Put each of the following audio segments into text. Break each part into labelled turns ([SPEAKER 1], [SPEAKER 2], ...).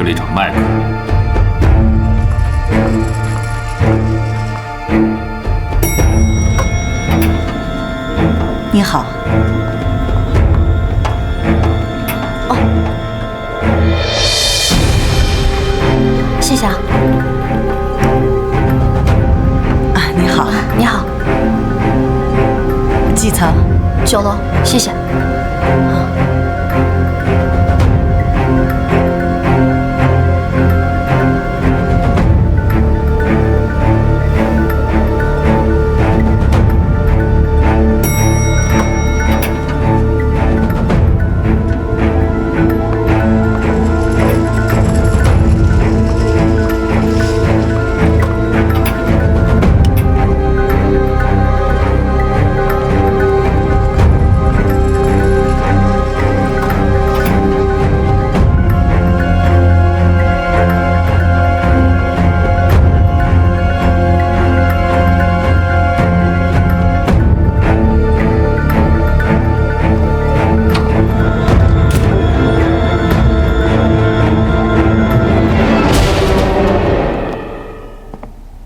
[SPEAKER 1] 了一场麦克。
[SPEAKER 2] 你好。哦，
[SPEAKER 3] 谢谢啊。
[SPEAKER 2] 你好。
[SPEAKER 3] 你好。
[SPEAKER 2] 几层
[SPEAKER 3] ？9楼，谢谢。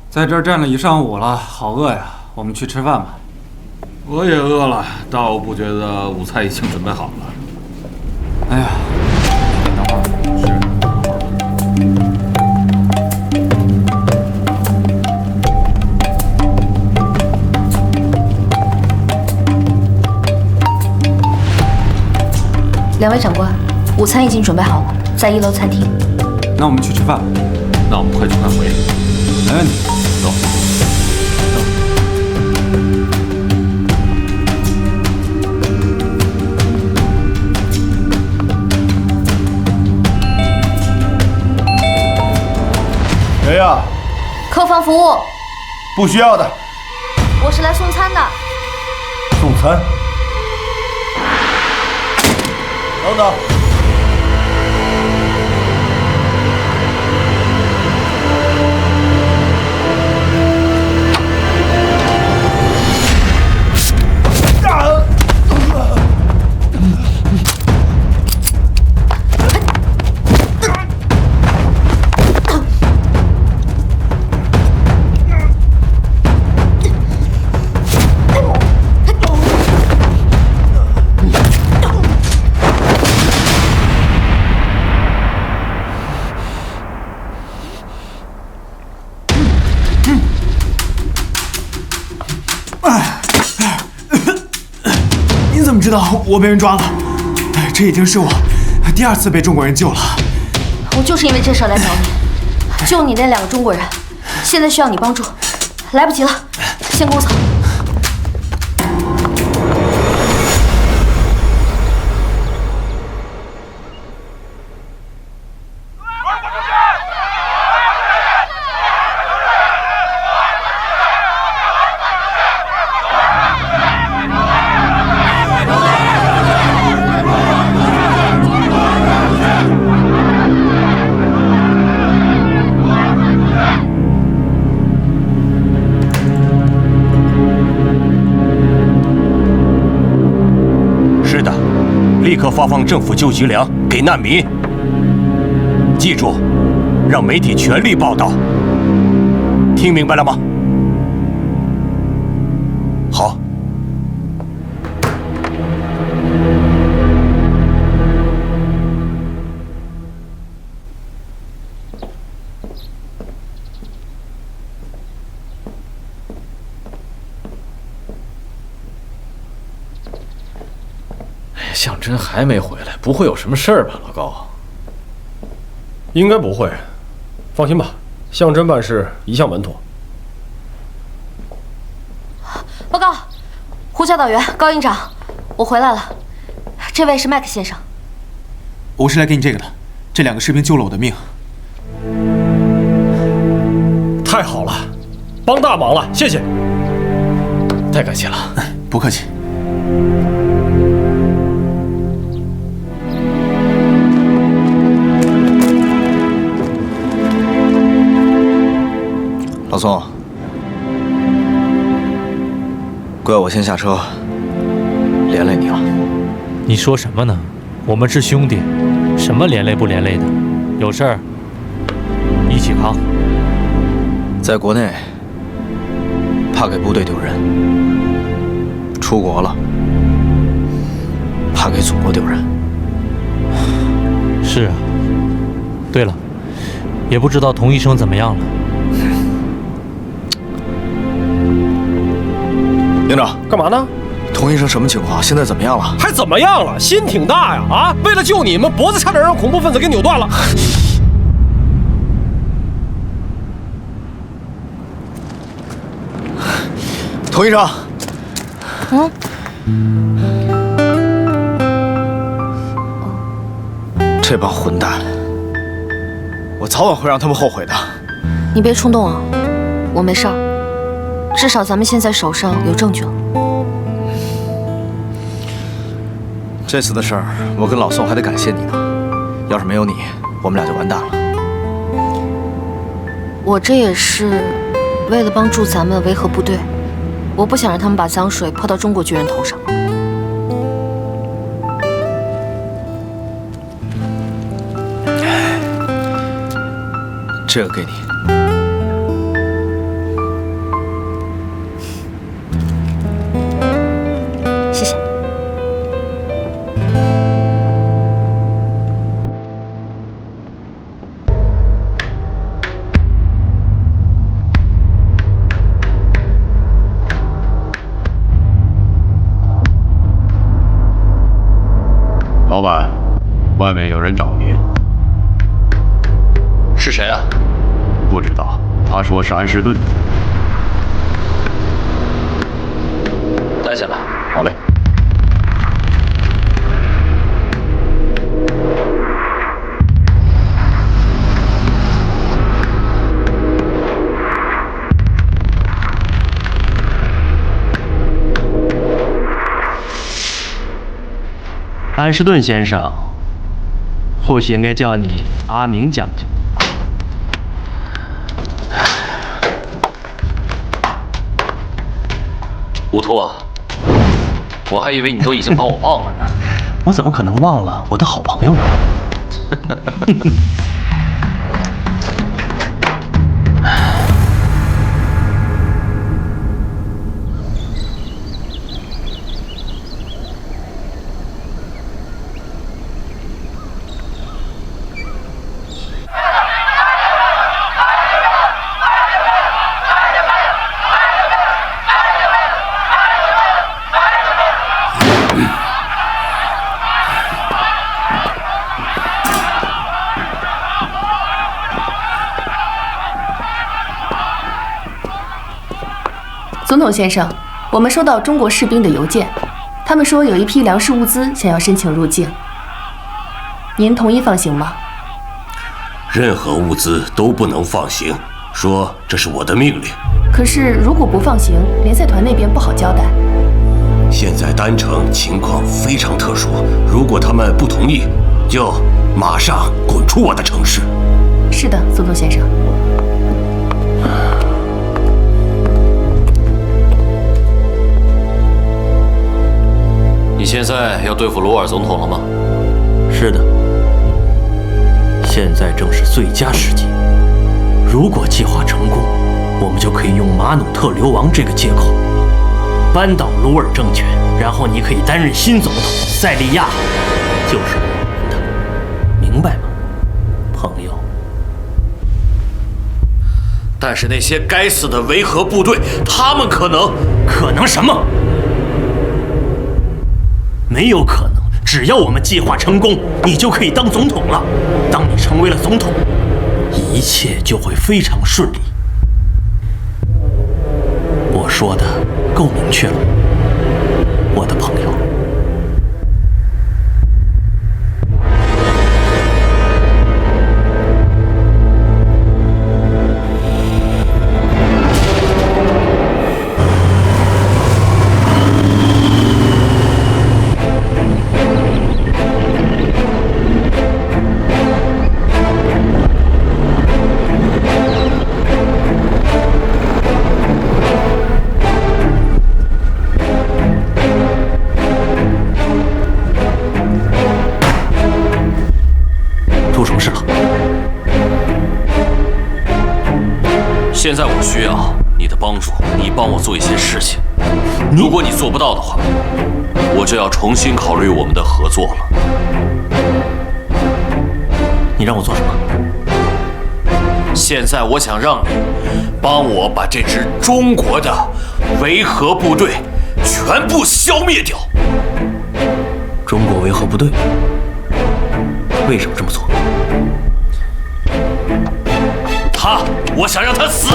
[SPEAKER 4] 在这儿站了一上午了，好饿呀！我们去吃饭吧。
[SPEAKER 1] 我也饿了，倒不觉得午餐已经准备好了。
[SPEAKER 4] 哎呀，等会儿。
[SPEAKER 3] 2位长官，午餐已经准备好了，在1楼餐厅。
[SPEAKER 4] 那我们去吃饭。
[SPEAKER 1] 那我们快去快回。
[SPEAKER 4] 没问题，
[SPEAKER 1] 走。
[SPEAKER 5] 谁呀？
[SPEAKER 3] 客房服务。
[SPEAKER 5] 不需要的。
[SPEAKER 3] 我是来送餐的。
[SPEAKER 5] 送餐？等等。
[SPEAKER 6] 你怎么知道我被人抓了？这已经是我第2次被中国人救了。
[SPEAKER 3] 我就是因为这事儿来找你，救你那2个中国人，现在需要你帮助，来不及了，先跟我走。
[SPEAKER 7] 立刻发放政府救急粮给难民。记住，让媒体全力报道。听明白了吗？好。
[SPEAKER 1] 向真还没回来，不会有什么事儿吧，老高？
[SPEAKER 8] 应该不会，放心吧，向真办事一向稳妥。
[SPEAKER 3] 报告，呼叫导员高营长，我回来了。这位是麦克先生。
[SPEAKER 6] 我是来给你这个的，这2个士兵救了我的命。
[SPEAKER 8] 太好了，帮大忙了，谢谢。
[SPEAKER 1] 太感谢了。
[SPEAKER 6] 不客气。
[SPEAKER 9] 老宋，怪我先下车，连累你了。
[SPEAKER 10] 你说什么呢？我们是兄弟，什么连累不连累的？有事儿一起扛。
[SPEAKER 9] 在国内怕给部队丢人，出国了怕给祖国丢人。
[SPEAKER 10] 是啊。对了，也不知道童医生怎么样了。
[SPEAKER 9] 营长，
[SPEAKER 8] 干嘛呢？
[SPEAKER 9] 童医生什么情况？现在怎么样了？
[SPEAKER 8] 还怎么样了？心挺大呀！啊，为了救你们，脖子差点让恐怖分子给扭断了。
[SPEAKER 9] 童医生，这帮混蛋，我早晚会让他们后悔的。
[SPEAKER 3] 你别冲动啊，我没事儿，至少咱们现在手上有证据了。
[SPEAKER 9] 这次的事儿，我跟老宋还得感谢你呢。要是没有你，我们俩就完蛋了。
[SPEAKER 3] 我这也是为了帮助咱们维和部队，我不想让他们把脏水泼到中国军人头上。
[SPEAKER 9] 这个给你。
[SPEAKER 3] 谢谢。
[SPEAKER 11] 老板，外面有人找您。
[SPEAKER 7] 是谁啊？
[SPEAKER 11] 不知道，他说是安士顿。
[SPEAKER 7] 带下来。
[SPEAKER 11] 好嘞。
[SPEAKER 12] 安士顿先生，或许应该叫你阿明将军。
[SPEAKER 7] 乌托，我还以为你都已经把我忘了呢。
[SPEAKER 12] 我怎么可能忘了我的好朋友呢？
[SPEAKER 13] 总统先生，我们收到中国士兵的邮件，他们说有一批粮食物资想要申请入境，您同意放行吗？
[SPEAKER 7] 任何物资都不能放行，说这是我的命令。
[SPEAKER 13] 可是如果不放行，联赛团那边不好交代。
[SPEAKER 7] 现在丹城情况非常特殊，如果他们不同意，就马上滚出我的城市。
[SPEAKER 13] 是的，总统先生。
[SPEAKER 7] 你现在要对付罗尔总统了吗？
[SPEAKER 10] 是的，现在正是最佳时机。如果计划成功，我们就可以用马努特流亡这个借口扳倒鲁尔政权，然后你可以担任新总统，塞利亚就是我们的，明白吗，朋友？
[SPEAKER 7] 但是那些该死的维和部队，他们可能
[SPEAKER 10] 什么？没有可能，只要我们计划成功，你就可以当总统了。当你成为了总统，一切就会非常顺利。我说的够明确了，我的朋友。现在我需要你的帮助，你帮我做一些事情。如果你做不到的话，我就要重新考虑我们的合作了。
[SPEAKER 9] 你让我做什么？
[SPEAKER 10] 现在我想让你帮我把这支中国的维和部队全部消灭掉。
[SPEAKER 9] 中国维和部队为什么这么做？
[SPEAKER 10] 我想让他死。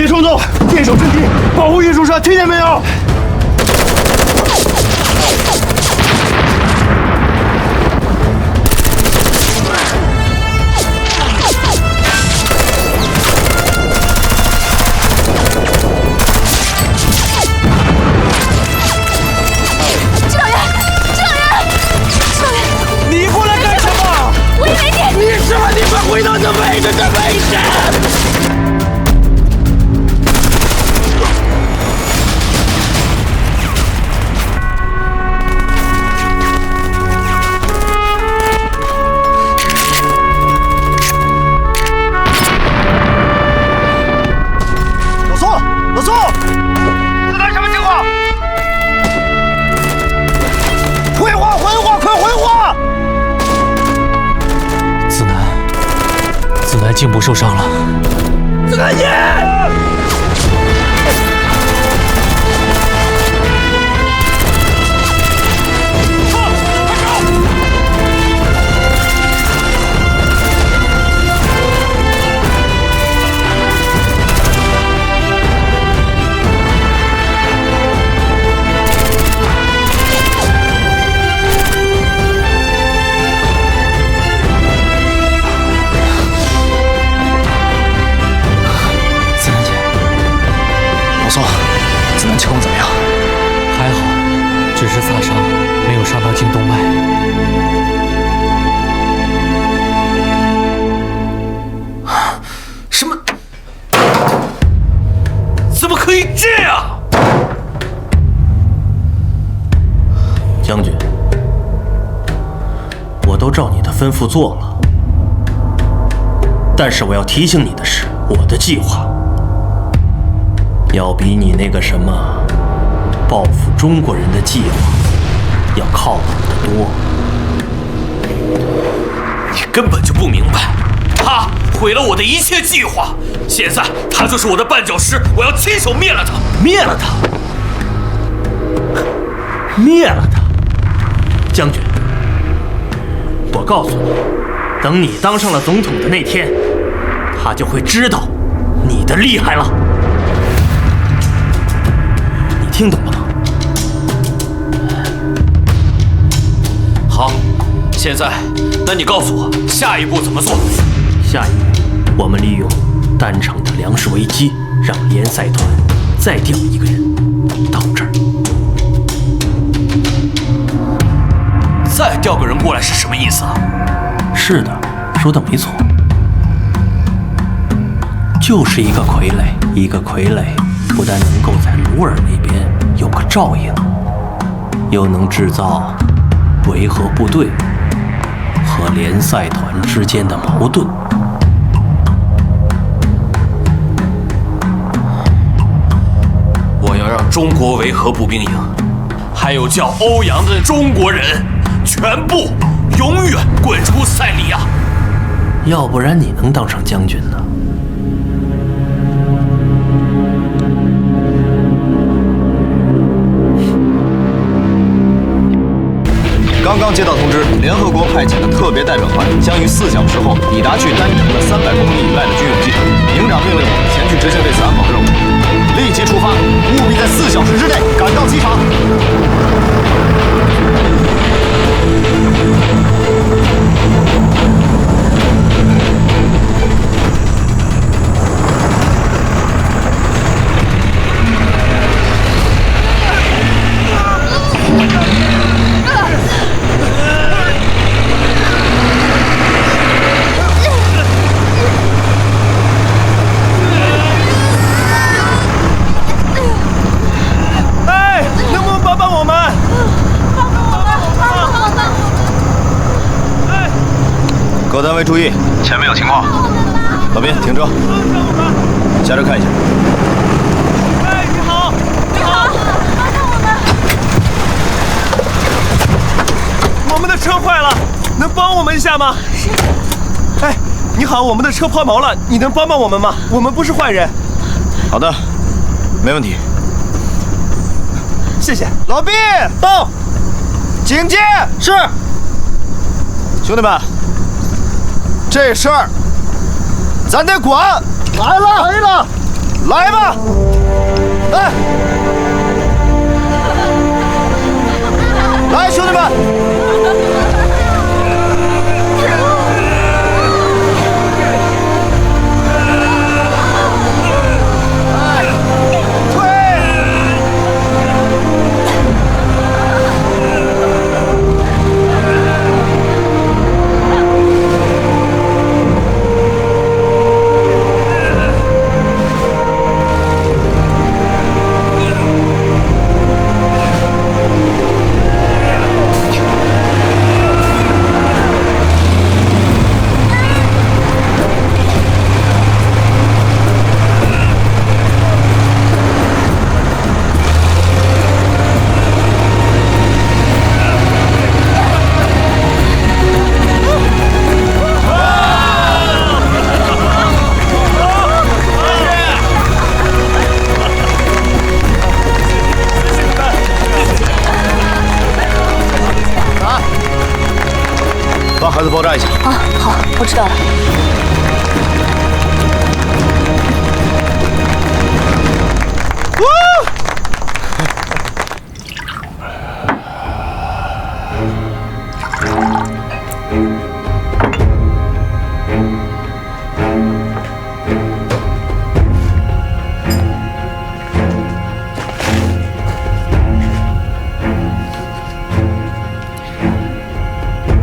[SPEAKER 5] 别冲动，坚守阵地，保护运输车，听见没有？
[SPEAKER 3] 指导员，
[SPEAKER 5] 你过来干什么？
[SPEAKER 3] 我以为
[SPEAKER 5] 你什么地方回到这位置？这位置！ 老宋，子弹什么情况？回话，快回话！
[SPEAKER 10] 子南颈部受伤了。
[SPEAKER 5] 子南姐！
[SPEAKER 9] 子南情况怎么样？
[SPEAKER 10] 还好，只是擦伤，没有伤到颈动脉。
[SPEAKER 9] 什么？
[SPEAKER 10] 怎么可以这样？
[SPEAKER 9] 将军，我都照你的吩咐做了，但是我要提醒你的是，我的计划。 要比你那个什么报复中国人的计划要靠谱得多。
[SPEAKER 10] 你根本就不明白，他
[SPEAKER 7] 毁了我的一切计划。现在他就是我的绊脚石，我要亲手灭了他！灭了他！灭了他！将军，我告诉你，等你当上了总统的那天，他就会知道你的厉害了。你听懂了吗？好，现在，那你告诉我下一步怎么做？下一步，我们利用单城的粮食危机，让联赛团再调一个人到这儿。再调个人过来是什么意思啊？是的，说的没错，就是一个傀儡。一个傀儡不但能够在鲁尔那边有个照应，又能制造维和部队和联赛团之间的矛盾。我要让中国维和步兵营，还有叫欧阳的中国人，全部永远滚出塞里亚，要不然你能当上将军呢？
[SPEAKER 9] 刚刚接到通知，联合国派遣的特别代表团将于4小时后抵达距丹城的300公里以外的军用基地。营长命令我们前去执行这次安保任务，立即出发，务必在4小时之内赶到机场。各单位注意，前面有情况。老兵，停车，下车看一下。
[SPEAKER 6] 哎，你好，你好，帮帮我们！我们的车坏了，能帮我们一下吗？是。哎，你好，我们的车抛锚了，你能帮帮我们吗？我们不是坏人。
[SPEAKER 9] 好的，没问题。
[SPEAKER 6] 谢谢。
[SPEAKER 5] 老毕，到，警戒。是。兄弟们。这事儿，咱得管！来了，来吧！哎，来，兄弟们！
[SPEAKER 9] 把孩子包扎一下。
[SPEAKER 13] 啊，好，我知道了。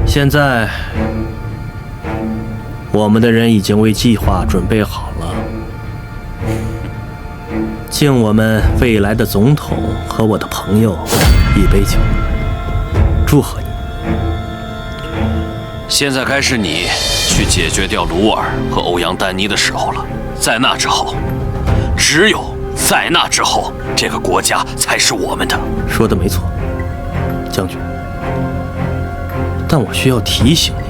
[SPEAKER 10] 现在，我们的人已经为计划准备好了，敬我们未来的总统和我的朋友一杯酒，祝贺你。现在该是你去解决掉鲁尔和欧阳丹妮的时候了。在那之后，只有在那之后，这个国家才是我们的。说的没错，将军。但我需要提醒你，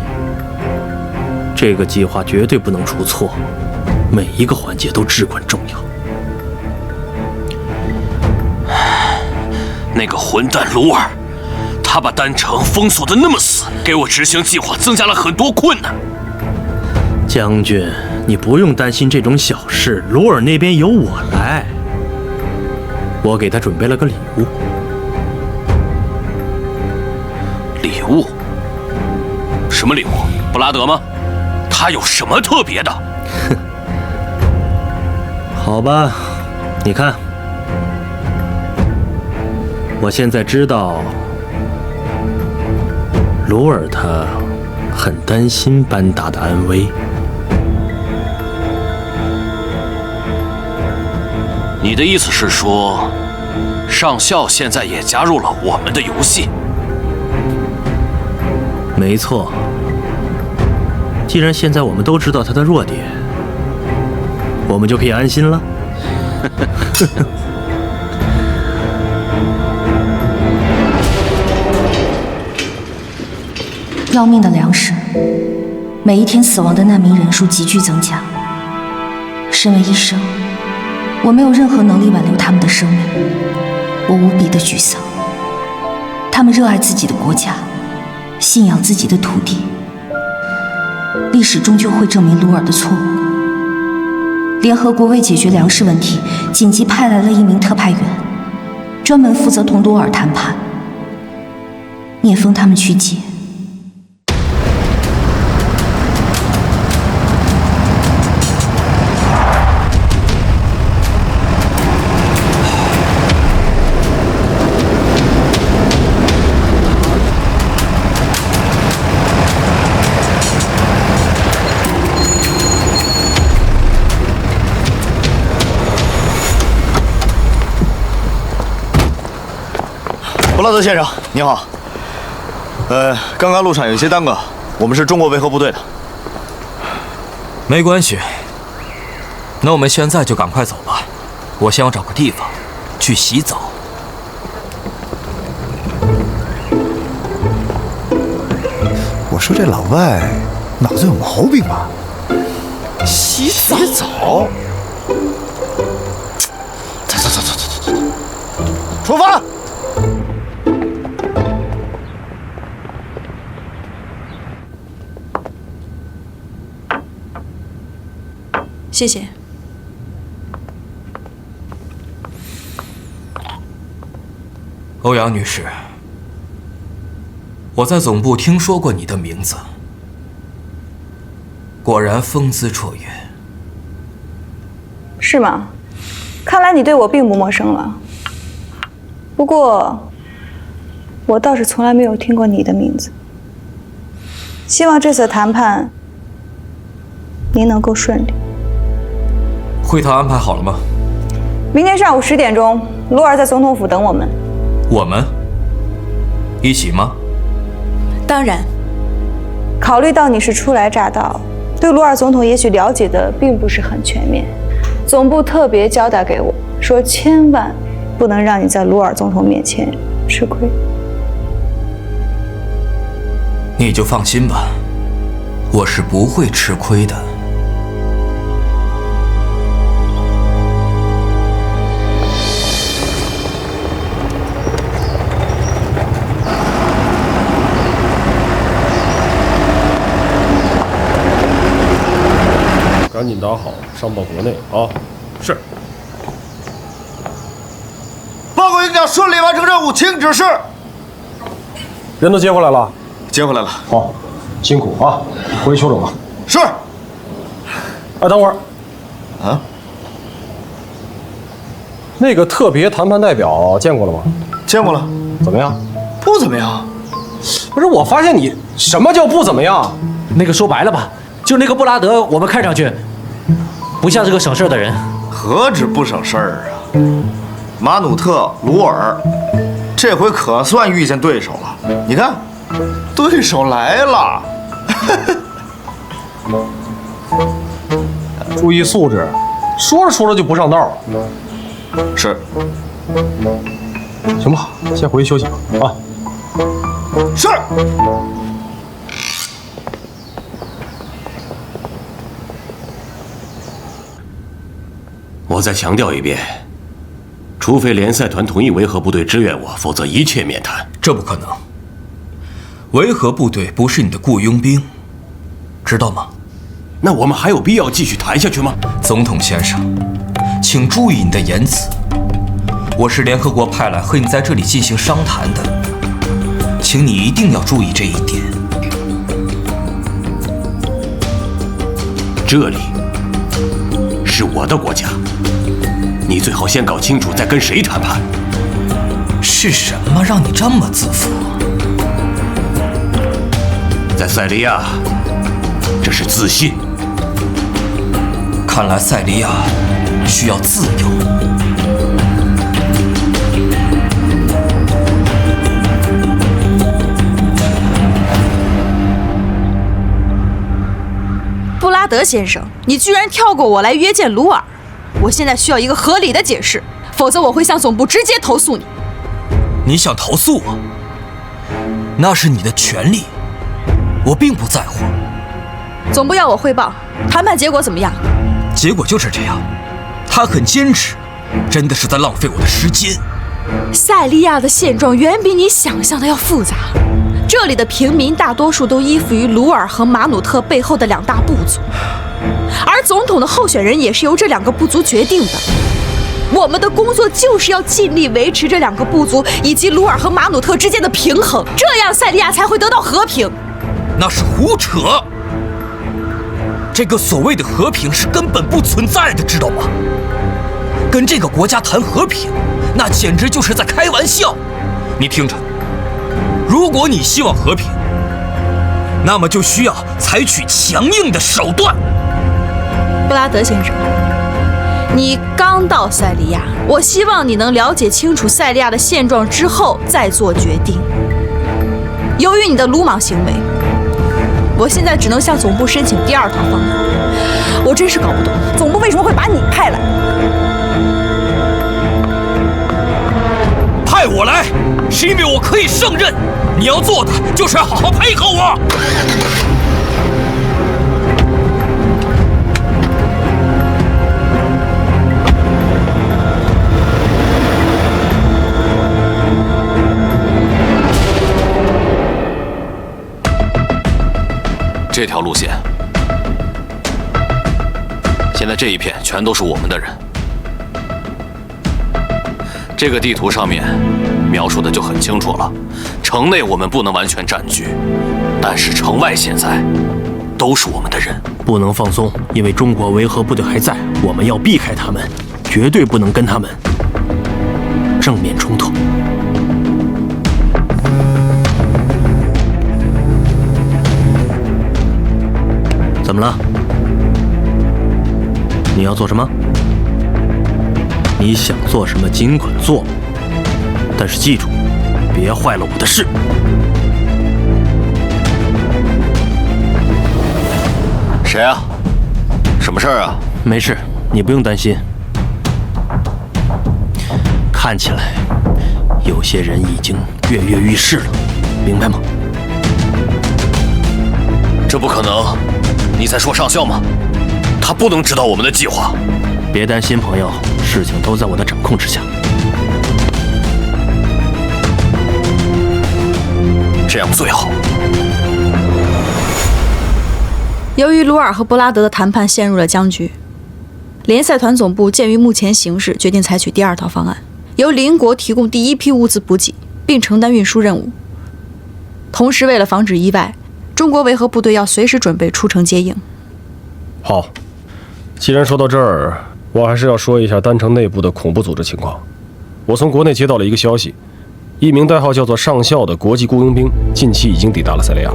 [SPEAKER 10] 这个计划绝对不能出错，每一个环节都至关重要。
[SPEAKER 14] 那个混蛋鲁尔，他把丹城封锁得那么死，给我执行计划增加了很多困难。
[SPEAKER 10] 将军，你不用担心这种小事，鲁尔那边由我来。我给他准备了个礼物。
[SPEAKER 14] 礼物？什么礼物？布拉德吗？他有什么特别的？
[SPEAKER 10] 哼，好吧，你看，我现在知道鲁尔他很担心班达的安危。
[SPEAKER 14] 你的意思是说，上校现在也加入了我们的游戏？
[SPEAKER 10] 没错。既然现在我们都知道他的弱点，我们就可以安心了。
[SPEAKER 3] 要命的粮食，每一天死亡的难民人数急剧增加。身为医生，我没有任何能力挽留他们的生命，我无比的沮丧。他们热爱自己的国家，信仰自己的土地。历史终究会证明鲁尔的错误。联合国为解决粮食问题，紧急派来了一名特派员，专门负责同鲁尔谈判。聂风他们去接。
[SPEAKER 5] 布拉德先生，你好。刚刚路上有一些耽搁，我们是中国维和部队的。
[SPEAKER 15] 没关系，那我们现在就赶快走吧。我先要找个地方去洗澡。
[SPEAKER 5] 我说这老外脑子有毛病吧？
[SPEAKER 15] 洗澡？
[SPEAKER 5] 走，出发！
[SPEAKER 16] 谢谢。
[SPEAKER 15] 欧阳女士，我在总部听说过你的名字，果然风姿绰约。
[SPEAKER 16] 是吗？看来你对我并不陌生了。不过，我倒是从来没有听过你的名字。希望这次谈判您能够顺利。
[SPEAKER 15] 会谈安排好了吗？
[SPEAKER 16] 明天上午10点钟，鲁尔在总统府等我们。
[SPEAKER 15] 我们一起吗？
[SPEAKER 16] 当然。考虑到你是初来乍到，对鲁尔总统也许了解的并不是很全面，总部特别交代给我说，千万不能让你在鲁尔总统面前吃亏。
[SPEAKER 15] 你就放心吧，我是不会吃亏的。
[SPEAKER 8] 赶紧打好，上报国内啊！是。
[SPEAKER 5] 报告营长，顺利完成任务，请指示。
[SPEAKER 8] 人都接回来了？
[SPEAKER 5] 接回来了。
[SPEAKER 8] 好，辛苦啊，回去休整吧。
[SPEAKER 5] 是。
[SPEAKER 8] 哎，等会儿。
[SPEAKER 5] 啊？
[SPEAKER 8] 那个特别谈判代表见过了吗？
[SPEAKER 5] 见过了。
[SPEAKER 8] 怎么样？
[SPEAKER 5] 不怎么样。
[SPEAKER 8] 不是，我发现你什么叫不怎么样？
[SPEAKER 17] 那个说白了吧，就那个布拉德，我们看上去不像是个省事的人。
[SPEAKER 5] 何止不省事儿啊！马努特、鲁尔，这回可算遇见对手了。你看，对手来了。
[SPEAKER 8] 注意素质，说着说着就不上道了。
[SPEAKER 5] 是。
[SPEAKER 8] 行吧，先回去休息吧。啊。
[SPEAKER 5] 是。
[SPEAKER 14] 我再强调一遍，除非联赛团同意维和部队支援我，否则一切免谈。
[SPEAKER 15] 这不可能。维和部队不是你的雇佣兵，知道吗？
[SPEAKER 14] 那我们还有必要继续谈下去吗？
[SPEAKER 15] 总统先生，请注意你的言辞。我是联合国派来和你在这里进行商谈的，请你一定要注意这一点。
[SPEAKER 14] 这里是我的国家，你最好先搞清楚在跟谁谈判。
[SPEAKER 15] 是什么让你这么自负？
[SPEAKER 14] 在塞利亚，这是自信。
[SPEAKER 15] 看来塞利亚需要自由。
[SPEAKER 18] 布拉德先生，你居然跳过我来约见鲁尔，我现在需要一个合理的解释，否则我会向总部直接投诉你。
[SPEAKER 15] 你想投诉我？那是你的权利，我并不在乎。
[SPEAKER 18] 总部要我汇报，谈判结果怎么样？
[SPEAKER 15] 结果就是这样，他很坚持，真的是在浪费我的时间。
[SPEAKER 18] 塞利亚的现状远比你想象的要复杂，这里的平民大多数都依附于鲁尔和马努特背后的两大部族，而总统的候选人也是由这两个部族决定的。我们的工作就是要尽力维持这两个部族以及鲁尔和马努特之间的平衡，这样塞利亚才会得到和平。
[SPEAKER 15] 那是胡扯！这个所谓的和平是根本不存在的，知道吗？跟这个国家谈和平，那简直就是在开玩笑。你听着，如果你希望和平，那么就需要采取强硬的手段。
[SPEAKER 18] 布拉德先生，你刚到塞利亚，我希望你能了解清楚塞利亚的现状之后再做决定。由于你的鲁莽行为，我现在只能向总部申请第二套方案。我真是搞不懂，总部为什么会把你派来？
[SPEAKER 15] 派我来，是因为我可以胜任。你要做的就是要好好配合我。
[SPEAKER 14] 这条路线，现在这一片全都是我们的人。这个地图上面描述的就很清楚了，城内我们不能完全占据，但是城外现在都是我们的人，
[SPEAKER 10] 不能放松，因为中国维和部队还在，我们要避开他们，绝对不能跟他们正面冲突。怎么了？你要做什么？你想做什么尽管做，但是记住，别坏了我的事。
[SPEAKER 14] 谁啊？什么事儿啊？
[SPEAKER 10] 没事，你不用担心。看起来有些人已经跃跃欲试了，明白吗？
[SPEAKER 14] 这不可能！你在说上校吗？他不能知道我们的计划。
[SPEAKER 10] 别担心，朋友，事情都在我的掌控之下。
[SPEAKER 14] 这样最好。
[SPEAKER 18] 由于鲁尔和布拉德的谈判陷入了僵局，联赛团总部鉴于目前形势，决定采取第二套方案，由邻国提供第一批物资补给，并承担运输任务。同时，为了防止意外，中国维和部队要随时准备出城接应。
[SPEAKER 8] 好，既然说到这儿，我还是要说一下丹城内部的恐怖组织情况。我从国内接到了一个消息，一名代号叫做上校的国际雇佣兵近期已经抵达了塞利亚。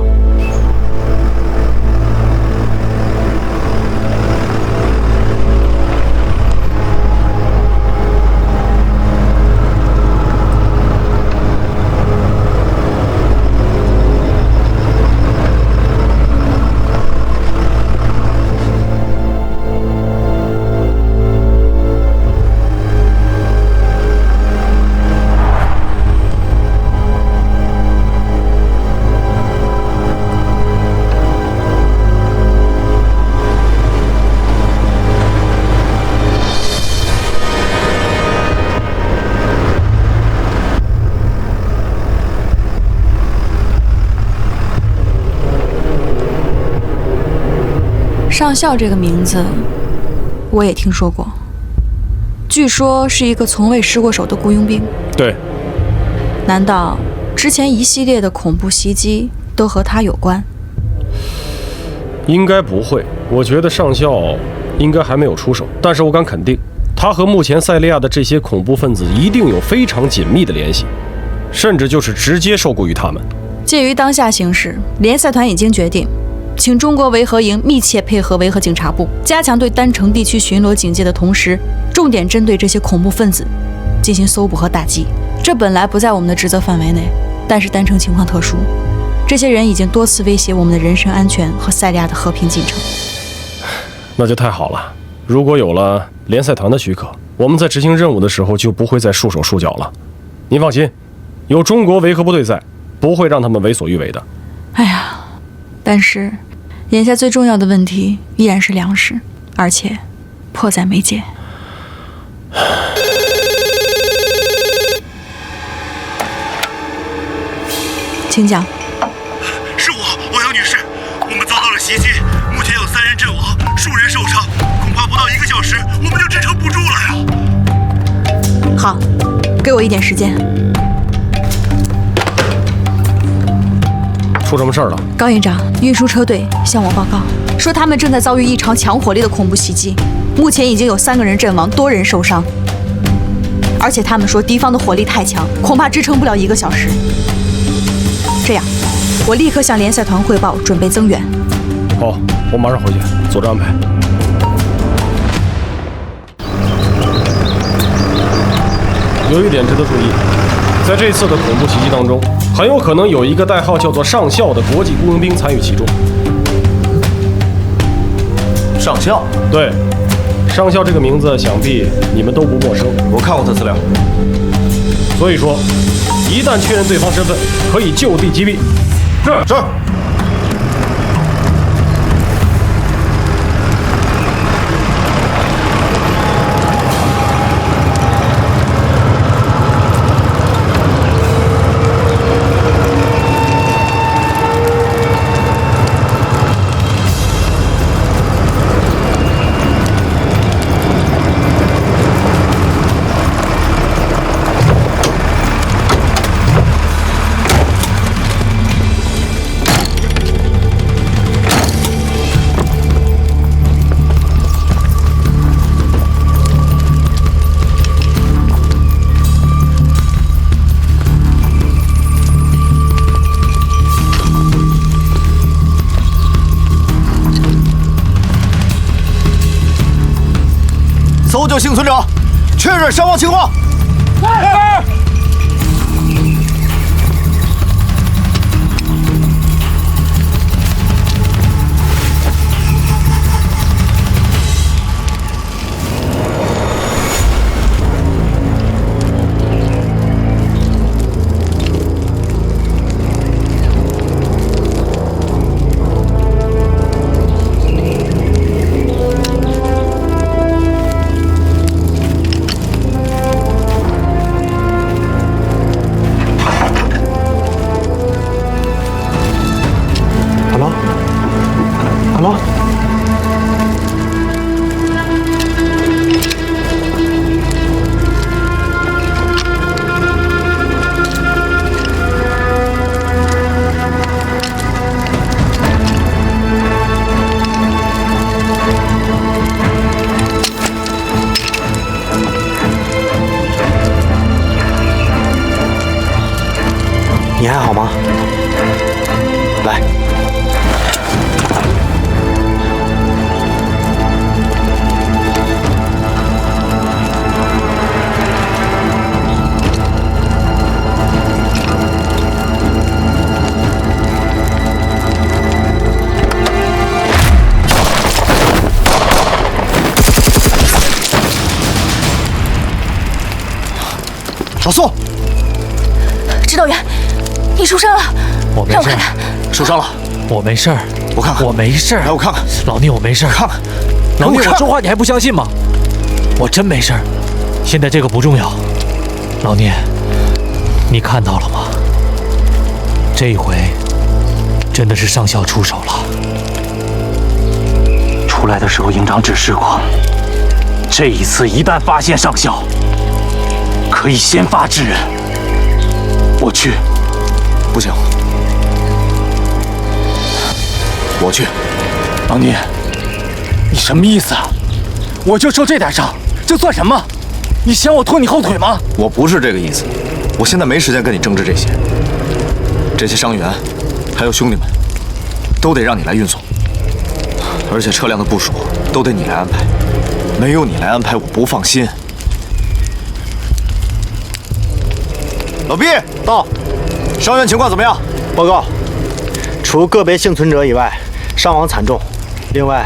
[SPEAKER 18] 上校这个名字，我也听说过。据说是一个从未失过手的雇佣兵。
[SPEAKER 8] 对。
[SPEAKER 18] 难道之前一系列的恐怖袭击都和他有关？
[SPEAKER 8] 应该不会，我觉得上校应该还没有出手，但是我敢肯定，他和目前塞利亚的这些恐怖分子一定有非常紧密的联系，甚至就是直接受雇于他们。
[SPEAKER 18] 鉴于当下形势，联赛团已经决定，请中国维和营密切配合维和警察部，加强对丹城地区巡逻警戒的同时，重点针对这些恐怖分子进行搜捕和打击。这本来不在我们的职责范围内，但是丹城情况特殊，这些人已经多次威胁我们的人身安全和塞利亚的和平进程。
[SPEAKER 8] 那就太好了，如果有了联赛团的许可，我们在执行任务的时候就不会再束手束脚了。您放心，有中国维和部队在，不会让他们为所欲为的。
[SPEAKER 18] 哎呀，但是眼下最重要的问题依然是粮食，而且迫在眉睫。请讲。
[SPEAKER 19] 是我杨女士，我们遭到了袭击，目前有3人阵亡，数人受伤，恐怕不到1个小时，我们就支撑不住了呀。
[SPEAKER 18] 好，给我一点时间。
[SPEAKER 8] 出什么事儿了？
[SPEAKER 18] 高营长，运输车队向我报告说，他们正在遭遇一场强火力的恐怖袭击，目前已经有3个人阵亡，多人受伤，而且他们说敌方的火力太强，恐怕支撑不了1个小时。这样，我立刻向联赛团汇报，准备增援。
[SPEAKER 8] 好，我马上回去组织安排。有一点值得注意，在这次的恐怖袭击当中，很有可能有一个代号叫做上校的国际雇佣兵参与其中。
[SPEAKER 9] 上校？
[SPEAKER 8] 对，上校这个名字想必你们都不陌生。
[SPEAKER 9] 我看过他资料。
[SPEAKER 8] 所以说，一旦确认对方身份，可以就地击毙。是。
[SPEAKER 5] 搜救幸存者，确认伤亡情况。
[SPEAKER 17] 你还好吗？来。
[SPEAKER 5] 老苏，
[SPEAKER 3] 指导员，你受伤了，
[SPEAKER 15] 我没事。
[SPEAKER 5] 受伤了？
[SPEAKER 15] 我没事儿。
[SPEAKER 5] 我看看。
[SPEAKER 15] 我没事儿。
[SPEAKER 5] 来，我看看。
[SPEAKER 15] 老聂，我没事儿。
[SPEAKER 5] 看看。
[SPEAKER 15] 老聂，我说话你还不相信吗？我真没事儿。现在这个不重要。老聂，你看到了吗？这一回真的是上校出手了。
[SPEAKER 5] 出
[SPEAKER 10] 出来的时候，营长指示过，这一次一旦发现上校，可以先发制人。我去。
[SPEAKER 9] 不行，我去。
[SPEAKER 10] 王聂，你什么意思啊？我就受这点伤，这算什么？你嫌我拖你后腿吗？
[SPEAKER 9] 我不是这个意思，我现在没时间跟你争执这些。这些伤员，还有兄弟们，都得让你来运送，而且车辆的部署都得你来安排。没有你来安排，我不放心。老毕到，伤员情况怎么样？
[SPEAKER 20] 报告，除个别幸存者以外，伤亡惨重。另外，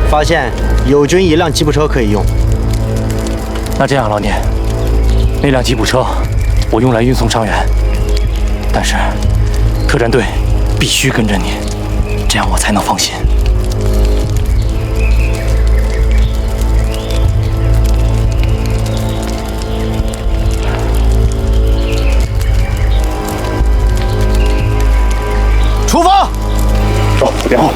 [SPEAKER 20] 发现友军一辆吉普车可以用。
[SPEAKER 10] 那这样，老聂，那辆吉普车我用来运送伤员，但是特战队必须跟着你，这样我才能放心。
[SPEAKER 9] 出发！
[SPEAKER 11] 走，连后。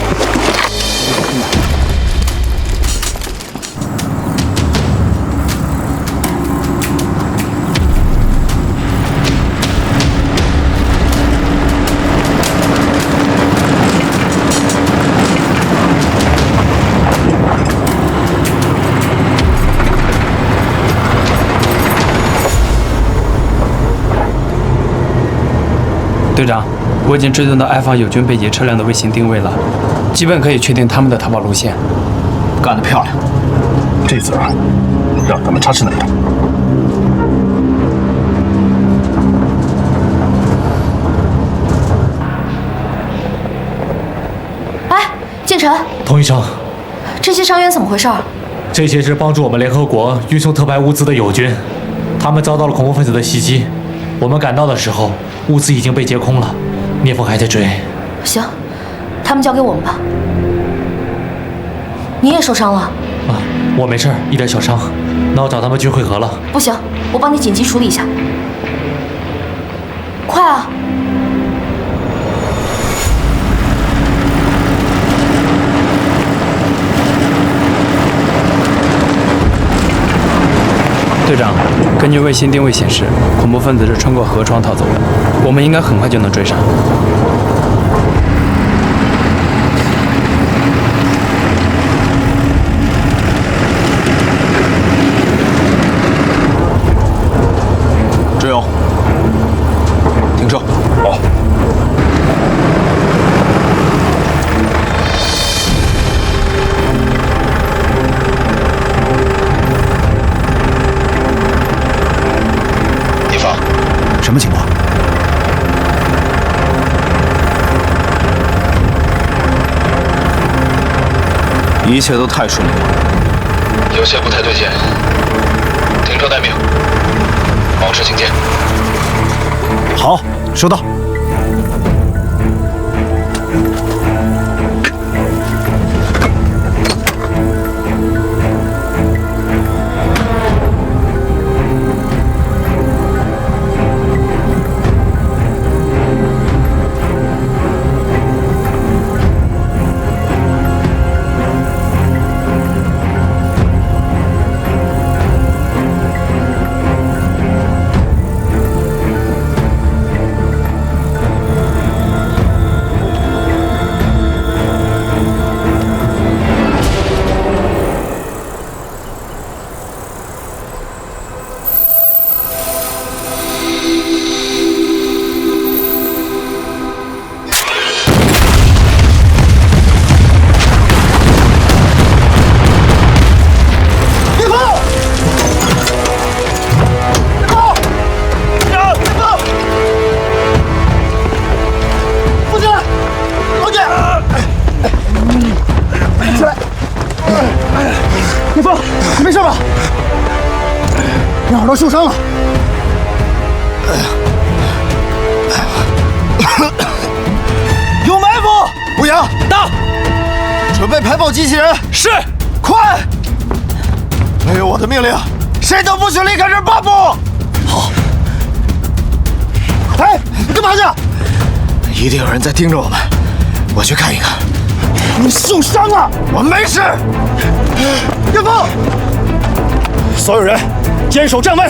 [SPEAKER 21] 队长，我已经追踪到埃方友军被劫车辆的卫星定位了，基本可以确定他们的逃跑路线。
[SPEAKER 11] 干得漂亮！这次让他们插翅难逃。
[SPEAKER 3] 哎，建成，
[SPEAKER 17] 童医生，
[SPEAKER 3] 这些伤员怎么回事？
[SPEAKER 17] 这些是帮助我们联合国运送特派物资的友军，他们遭到了恐怖分子的袭击。我们赶到的时候，物资已经被劫空了，聂风还在追。
[SPEAKER 3] 行，他们交给我们吧。你也受伤了？
[SPEAKER 17] 啊，我没事，一点小伤。那我找他们军会合了。
[SPEAKER 3] 不行，我帮你紧急处理一下。快啊！
[SPEAKER 21] 队长，根据卫星定位显示，恐怖分子是穿过河床逃走的，我们应该很快就能追上。
[SPEAKER 9] 志勇，停车。
[SPEAKER 11] 好。
[SPEAKER 9] 什么情况？一切都太顺利了，
[SPEAKER 22] 有些不太对劲。停车待命，保持警戒。
[SPEAKER 9] 好，收到。
[SPEAKER 5] 受伤了，有埋伏！吴阳到，准备排爆机器人。
[SPEAKER 15] 是，
[SPEAKER 5] 快！没有我的命令，谁都不许离开这半步。好。哎，你干嘛去？一定有人在盯着我们，我去看一看。你受伤了？我没事。岳父，所有人坚守站位。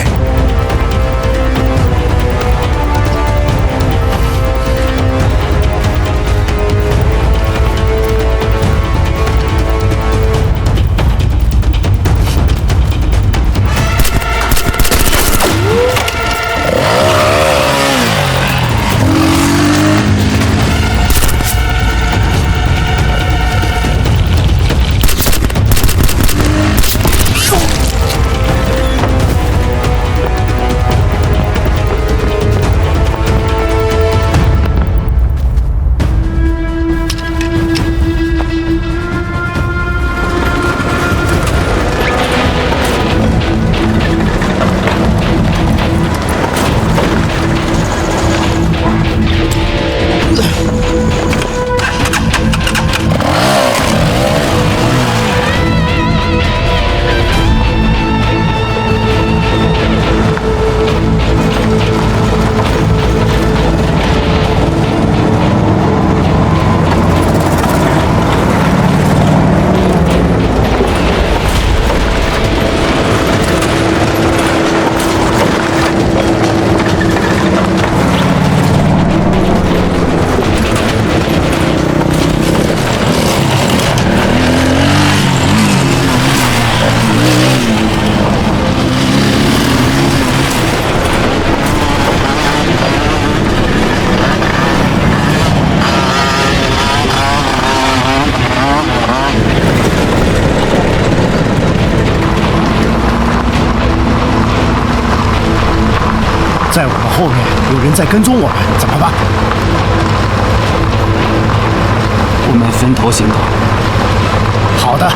[SPEAKER 20] 在我们后面有人在跟踪我们，怎么办？
[SPEAKER 21] 我们分头行动。
[SPEAKER 20] 好的。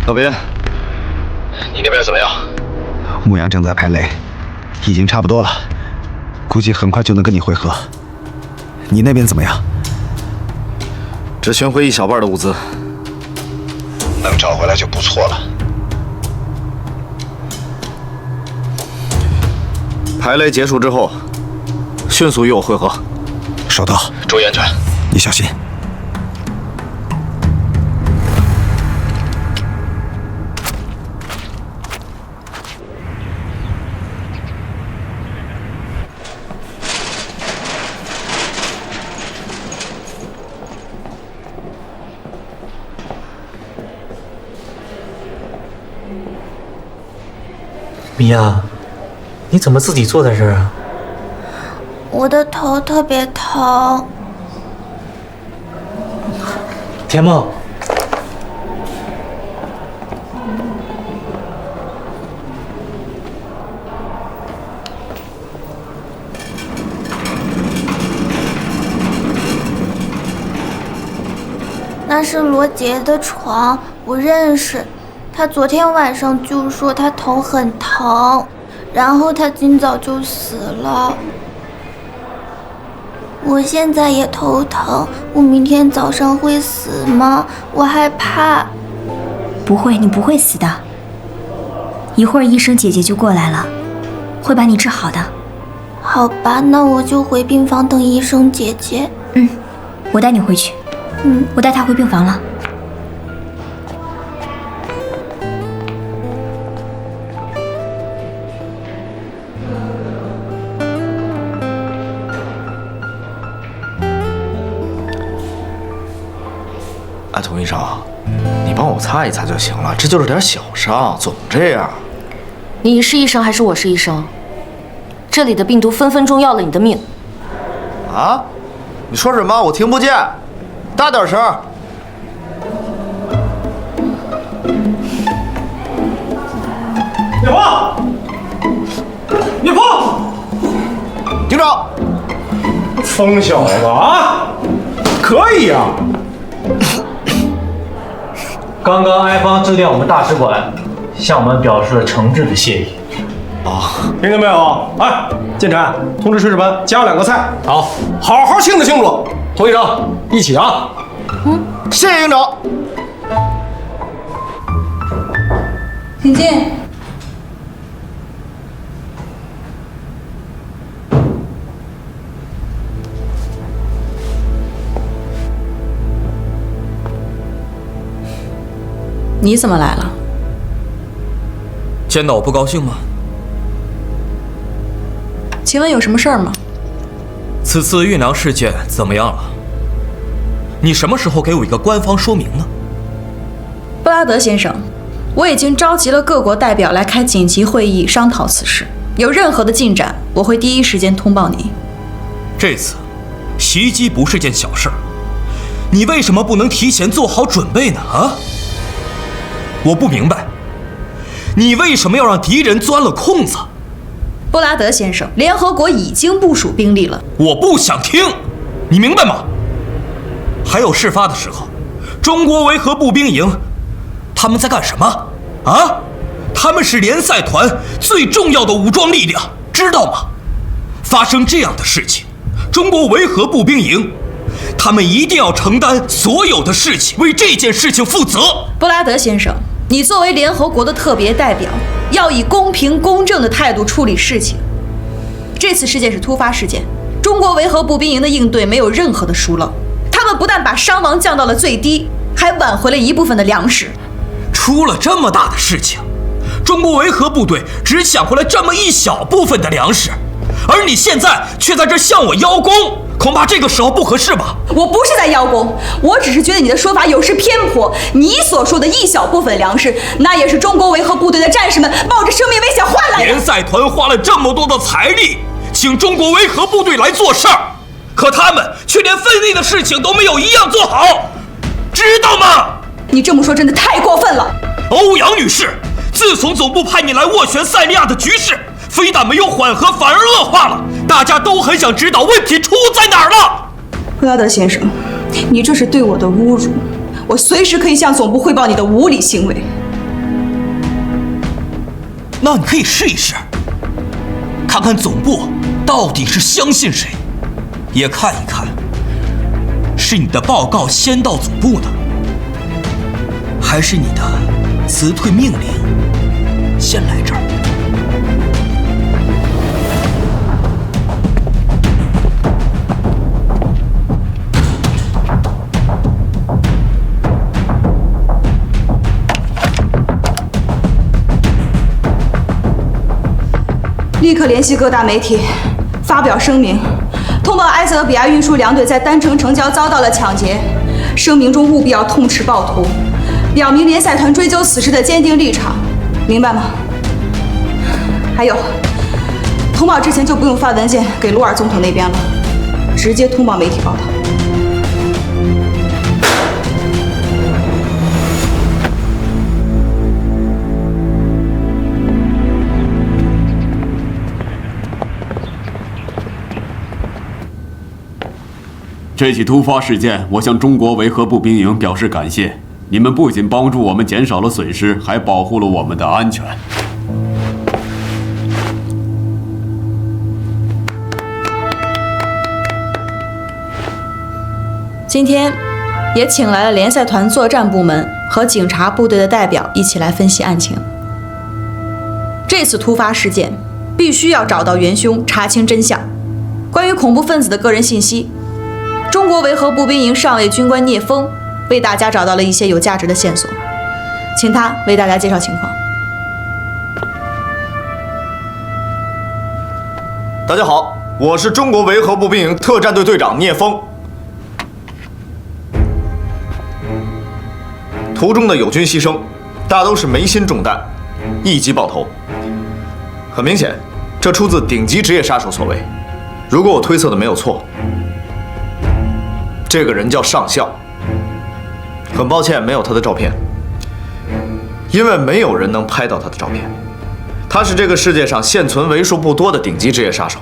[SPEAKER 9] 老别，你那边怎么样？
[SPEAKER 2] 牧羊正在排雷，已经差不多了，估计很快就能跟你会合。你那边怎么样？
[SPEAKER 9] 只寻回一小半的物资，
[SPEAKER 2] 能找回来就不错了。
[SPEAKER 9] 排雷结束之后，迅速与我会合。
[SPEAKER 2] 收到。
[SPEAKER 22] 注意安全，
[SPEAKER 2] 你小心。
[SPEAKER 4] 米娅，你怎么自己坐在这儿啊？
[SPEAKER 23] 我的头特别疼。
[SPEAKER 4] 田梦，
[SPEAKER 23] 那是罗杰的床，我认识。他昨天晚上就说他头很疼，然后他今早就死了。我现在也头疼，我明天早上会死吗？我害怕。
[SPEAKER 3] 不会，你不会死的。一会儿医生姐姐就过来了，会把你治好的。
[SPEAKER 23] 好吧，那我就回病房等医生姐姐。
[SPEAKER 3] 我带你回去。我带她回病房了。
[SPEAKER 9] 佟医生，你帮我擦一擦就行了，这就是点小伤，总这样。
[SPEAKER 13] 你是医生还是我是医生？这里的病毒分分钟要了你的命。
[SPEAKER 9] 啊？你说什么？我听不见，大点声。
[SPEAKER 6] 岳父，岳父，
[SPEAKER 5] 警长，
[SPEAKER 6] 疯小子啊，可以呀。
[SPEAKER 4] 刚刚埃方致电我们大使馆，向我们表示了诚挚的谢意。
[SPEAKER 6] 听见没有？哎，建成，通知炊事班加2个菜。好，好好庆祝庆祝。佟医生，一起啊！
[SPEAKER 5] 谢谢营长。
[SPEAKER 16] 请进。
[SPEAKER 18] 你怎么来了？
[SPEAKER 15] 见到我不高兴吗？
[SPEAKER 18] 请问有什么事儿吗？
[SPEAKER 15] 此次运粮事件怎么样了？你什么时候给我一个官方说明呢？
[SPEAKER 18] 布拉德先生，我已经召集了各国代表来开紧急会议商讨此事，有任何的进展，我会第一时间通报您。
[SPEAKER 15] 这次袭击不是件小事儿，你为什么不能提前做好准备呢？啊？我不明白，你为什么要让敌人钻了空子？
[SPEAKER 18] 布拉德先生，联合国已经部署兵力了。
[SPEAKER 15] 我不想听，你明白吗？还有事发的时候，中国维和步兵营，他们在干什么？啊？他们是联赛团最重要的武装力量，知道吗？发生这样的事情，中国维和步兵营，他们一定要承担所有的事情，为这件事情负责。
[SPEAKER 18] 布拉德先生，你作为联合国的特别代表，要以公平公正的态度处理事情。这次事件是突发事件，中国维和步兵营的应对没有任何的疏漏，他们不但把伤亡降到了最低，还挽回了一部分的粮食。
[SPEAKER 15] 出了这么大的事情，中国维和部队只抢回来这么一小部分的粮食，而你现在却在这向我邀功，恐怕这个时候不合适吧？
[SPEAKER 18] 我不是在邀功，我只是觉得你的说法有失偏颇。你所说的一小部分粮食，那也是中国维和部队的战士们冒着生命危险换来的。
[SPEAKER 15] 联赛团花了这么多的财力，请中国维和部队来做事儿，可他们却连分内的事情都没有一样做好，知道吗？
[SPEAKER 18] 你这么说真的太过分了。
[SPEAKER 15] 欧阳女士，自从总部派你来斡旋塞利亚的局势，非但没有缓和，反而恶化了。大家都很想知道问题出在哪儿了。
[SPEAKER 18] 布拉德先生，你这是对我的侮辱，我随时可以向总部汇报你的无理行为。
[SPEAKER 15] 那你可以试一试，看看总部到底是相信谁，也看一看是你的报告先到总部呢，还是你的辞退命令先来这儿。
[SPEAKER 16] 立刻联系各大媒体，发表声明，通报埃塞俄比亚运输粮队在丹城城郊遭到了抢劫。声明中务必要痛斥暴徒，表明联赛团追究此事的坚定立场，明白吗？还有，通报之前就不用发文件给鲁尔总统那边了，直接通报媒体报道。
[SPEAKER 1] 这起突发事件，我向中国维和部兵营表示感谢。你们不仅帮助我们减少了损失，还保护了我们的安全。
[SPEAKER 18] 今天也请来了联赛团作战部门和警察部队的代表一起来分析案情。这次突发事件必须要找到元凶，查清真相。关于恐怖分子的个人信息，中国维和步兵营上尉军官聂风为大家找到了一些有价值的线索，请他为大家介绍情况。
[SPEAKER 9] 大家好，我是中国维和步兵营特战队队长聂风。途中的友军牺牲，大都是眉心中弹，一击爆头。很明显，这出自顶级职业杀手所为。如果我推测的没有错，这个人叫上校。很抱歉，没有他的照片，因为没有人能拍到他的照片。他是这个世界上现存为数不多的顶级职业杀手，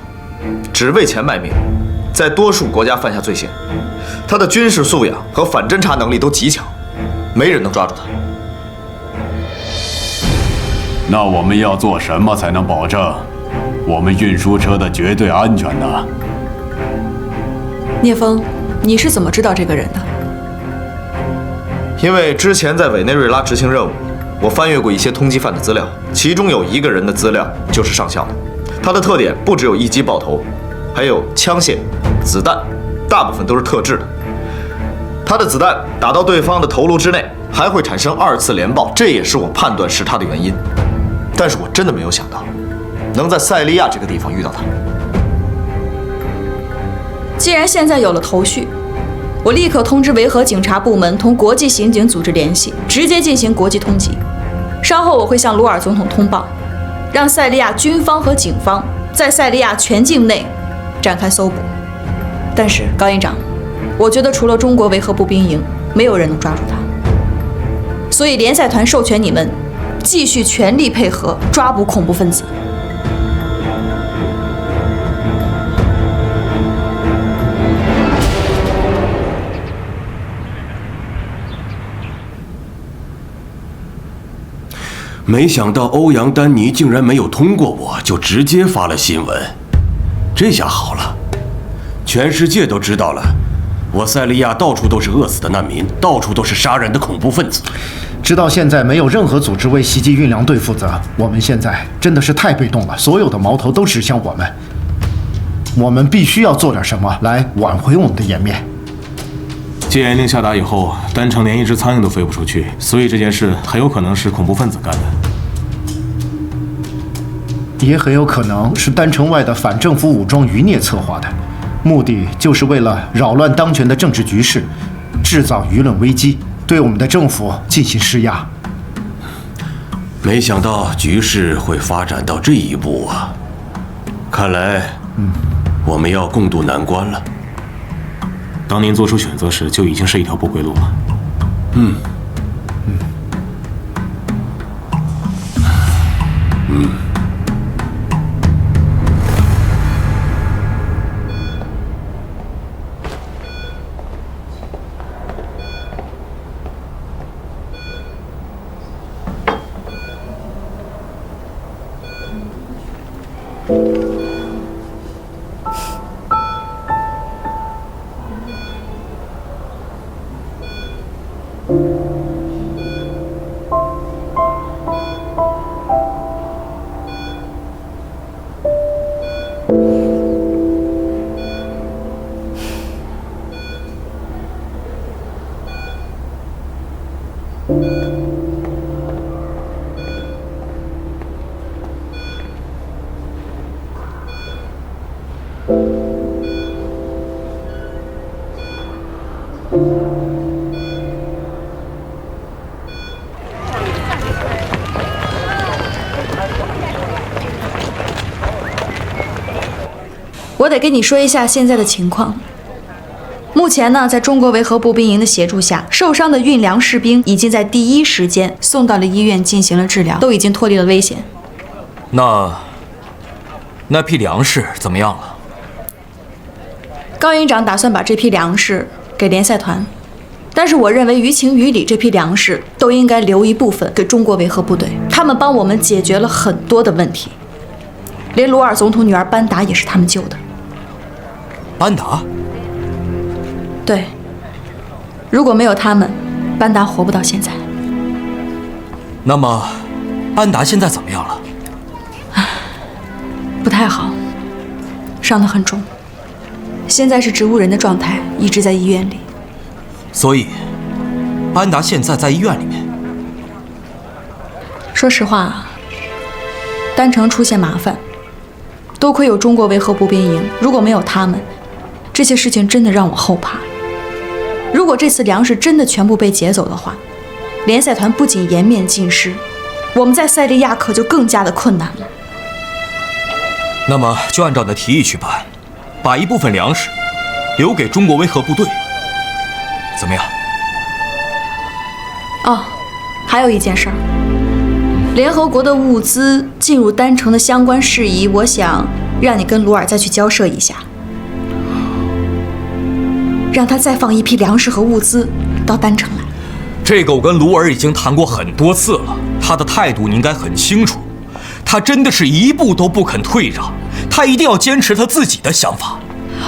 [SPEAKER 9] 只为钱卖命，在多数国家犯下罪行。他的军事素养和反侦察能力都极强，没人能抓住他。
[SPEAKER 1] 那我们要做什么才能保证我们运输车的绝对安全呢？
[SPEAKER 18] 聂风，你是怎么知道这个人的？
[SPEAKER 9] 因为之前在委内瑞拉执行任务，我翻阅过一些通缉犯的资料，其中有一个人的资料就是上校的。他的特点不只有一击爆头，还有枪械、子弹，大部分都是特制的。他的子弹打到对方的头颅之内，还会产生2次连爆，这也是我判断是他的原因。但是我真的没有想到，能在塞利亚这个地方遇到他。
[SPEAKER 18] 既然现在有了头绪，我立刻通知维和警察部门同国际刑警组织联系，直接进行国际通缉。稍后我会向鲁尔总统通报，让塞利亚军方和警方在塞利亚全境内展开搜捕。但是高营长，我觉得除了中国维和步兵营，没有人能抓住他。所以联赛团授权你们继续全力配合抓捕恐怖分子。
[SPEAKER 8] 没想到欧阳丹尼竟然没有通过我，就直接发了新闻。这下好了，全世界都知道了，我塞利亚到处都是饿死的难民，到处都是杀人的恐怖分子。
[SPEAKER 7] 直到现在，没有任何组织为袭击运粮队负责。我们现在真的是太被动了，所有的矛头都指向我们。我们必须要做点什么来挽回我们的颜面。
[SPEAKER 11] 戒严令下达以后，丹城连一只苍蝇都飞不出去，所以这件事很有可能是恐怖分子干的，
[SPEAKER 7] 也很有可能是丹城外的反政府武装余孽策划的，目的就是为了扰乱当前的政治局势，制造舆论危机，对我们的政府进行施压。
[SPEAKER 8] 没想到局势会发展到这一步啊！看来，我们要共度难关了。
[SPEAKER 11] 当您做出选择时，就已经是一条不归路了。
[SPEAKER 18] 我得跟你说一下现在的情况。目前呢，在中国维和步兵营的协助下，受伤的运粮士兵已经在第一时间送到了医院进行了治疗，都已经脱离了危险。
[SPEAKER 15] 那批粮食怎么样了？
[SPEAKER 18] 高营长打算把这批粮食给联赛团，但是我认为于情于理，这批粮食都应该留一部分给中国维和部队，他们帮我们解决了很多的问题，连鲁尔总统女儿班达也是他们救的。
[SPEAKER 15] 班达？
[SPEAKER 18] 对，如果没有他们，班达活不到现在。
[SPEAKER 15] 那么，班达现在怎么样了？
[SPEAKER 18] 不太好，伤得很重，现在是植物人的状态，一直在医院里。
[SPEAKER 15] 所以，班达现在在医院里面。
[SPEAKER 18] 说实话，丹城出现麻烦，多亏有中国维和步兵营，如果没有他们，这些事情真的让我后怕。如果这次粮食真的全部被劫走的话，联赛团不仅颜面尽失，我们在塞利亚可就更加的困难了。
[SPEAKER 15] 那么就按照你的提议去办，把一部分粮食留给中国维和部队，怎么样？
[SPEAKER 18] 哦，还有一件事儿，联合国的物资进入丹城的相关事宜，我想让你跟鲁尔再去交涉一下，让他再放一批粮食和物资到丹城来。
[SPEAKER 15] 这个我跟鲁尔已经谈过很多次了，他的态度你应该很清楚，他真的是一步都不肯退让，他一定要坚持他自己的想法。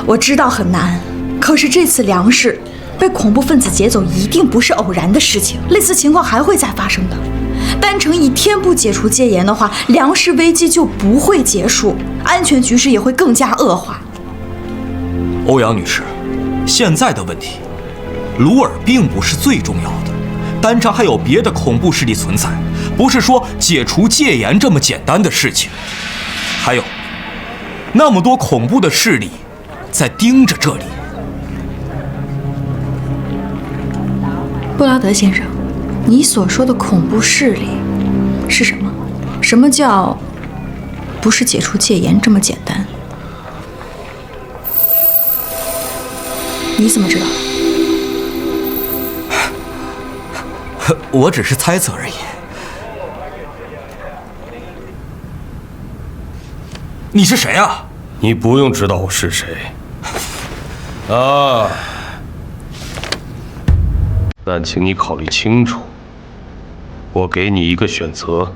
[SPEAKER 18] 我知道很难，可是这次粮食被恐怖分子劫走一定不是偶然的事情，类似情况还会再发生的。丹城一天不解除戒严的话，粮食危机就不会结束，安全局势也会更加恶化。
[SPEAKER 15] 欧阳女士，现在的问题，鲁尔并不是最重要的，丹城还有别的恐怖势力存在，不是说解除戒严这么简单的事情。还有，那么多恐怖的势力在盯着这里。
[SPEAKER 18] 布拉德先生，你所说的恐怖势力是什么？什么叫不是解除戒严这么简单？你怎么知道？
[SPEAKER 15] 我只是猜测而已。你是谁啊？
[SPEAKER 8] 你不用知道我是谁。啊，但请你考虑清楚，我给你一个选择，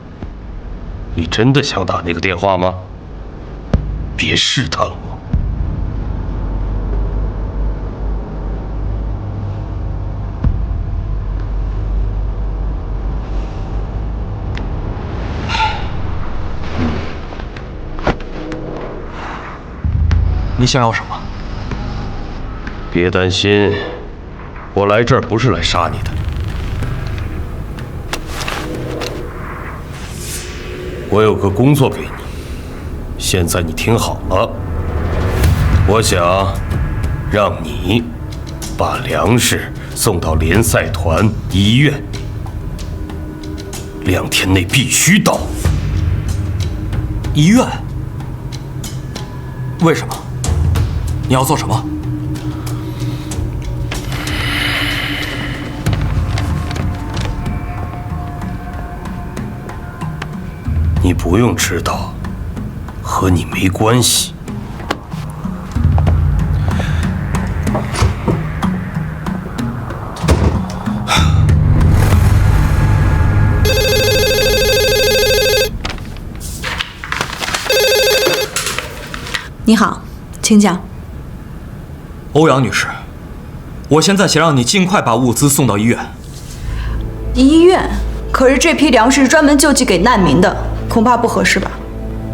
[SPEAKER 8] 你真的想打那个电话吗？别试探我。
[SPEAKER 15] 你想要什么？
[SPEAKER 8] 别担心，我来这儿不是来杀你的。我有个工作给你，现在你听好了。我想让你把粮食送到联赛团医院，2天内必须到。
[SPEAKER 15] 医院？为什么？你要做什么？
[SPEAKER 8] 你不用知道，和你没关系。
[SPEAKER 18] 你好，请讲。
[SPEAKER 15] 欧阳女士，我现在想让你尽快把物资送到医院。
[SPEAKER 18] 医院？可是这批粮食是专门救济给难民的，恐怕不合适吧？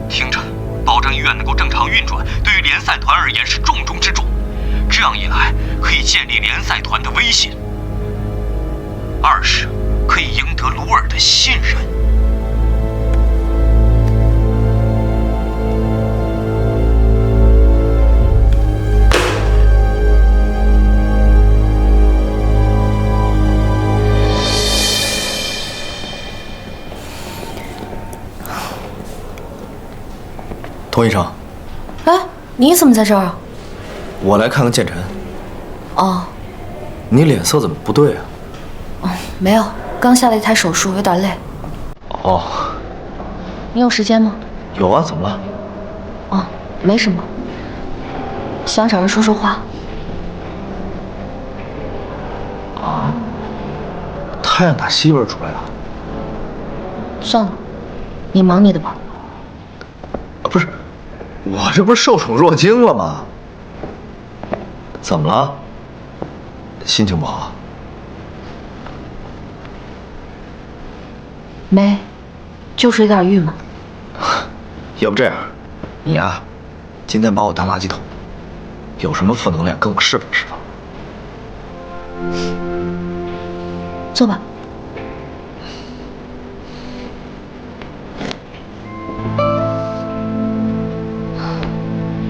[SPEAKER 15] 听着，保证医院能够正常运转，对于联赛团而言是重中之重。这样一来，可以建立联赛团的威信。二是，可以赢得鲁尔的信任。
[SPEAKER 9] 童医生，
[SPEAKER 3] 哎，你怎么在这儿啊？
[SPEAKER 9] 我来看看建晨。
[SPEAKER 3] 哦，
[SPEAKER 9] 你脸色怎么不对啊？
[SPEAKER 3] 没有，刚下了一台手术，有点累。
[SPEAKER 9] 哦，
[SPEAKER 3] 你有时间吗？
[SPEAKER 9] 有啊，怎么了？
[SPEAKER 3] 哦，没什么，想找人说说话。
[SPEAKER 9] 啊，太阳打西边出来了。
[SPEAKER 3] 算了，你忙你的吧。
[SPEAKER 9] 不是，我这不是受宠若惊了吗？怎么了？心情不好？
[SPEAKER 3] 没，就是有点郁闷。
[SPEAKER 9] 要不这样，你呀，今天把我当垃圾桶，有什么负能量跟我释放释放。
[SPEAKER 3] 坐吧。